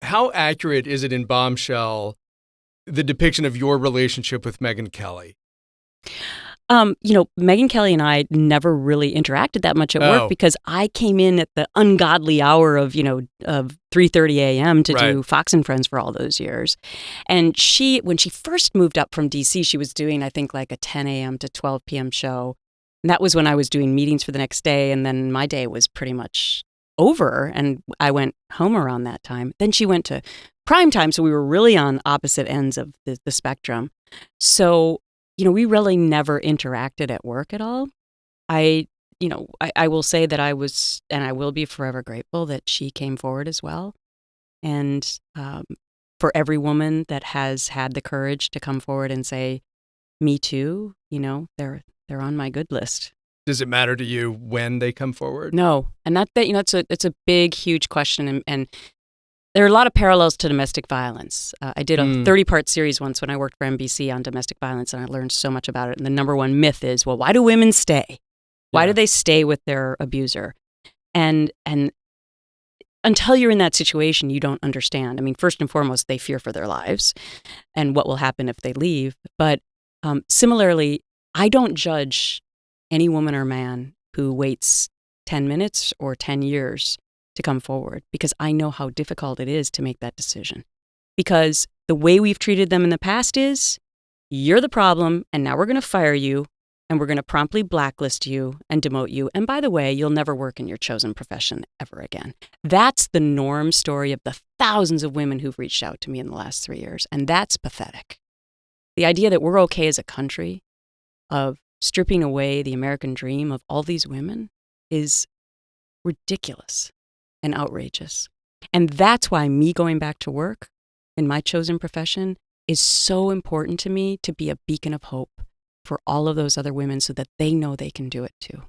how accurate is it in Bombshell, the depiction of your relationship with Megyn Kelly? Megyn Kelly and I never really interacted that much at work because I came in at the ungodly hour of 3:30 a.m. to do Fox and Friends for all those years. And when she first moved up from DC, she was doing, I think, like a 10 a.m. to 12 p.m. show. And that was when I was doing meetings for the next day. And then my day was pretty much over. And I went home around that time. Then she went to prime time. So we were really on opposite ends of the spectrum. So we really never interacted at work at all. I will say that I was, and I will be forever grateful that she came forward as well. And for every woman that has had the courage to come forward and say, me too, they're on my good list. Does it matter to you when they come forward? No. And it's a big, huge question. And there are a lot of parallels to domestic violence. I did a 30-part series once when I worked for NBC on domestic violence, and I learned so much about it. And the number one myth is, well, why do women stay? Why do they stay with their abuser? And until you're in that situation, you don't understand. I mean, first and foremost, they fear for their lives and what will happen if they leave. But similarly, I don't judge any woman or man who waits 10 minutes or 10 years to come forward, because I know how difficult it is to make that decision. Because the way we've treated them in the past is, you're the problem, and now we're going to fire you, and we're going to promptly blacklist you and demote you. And by the way, you'll never work in your chosen profession ever again. That's the norm story of the thousands of women who've reached out to me in the last 3 years, and that's pathetic. The idea that we're okay as a country of stripping away the American dream of all these women is ridiculous and outrageous. And that's why me going back to work in my chosen profession is so important to me, to be a beacon of hope for all of those other women so that they know they can do it too.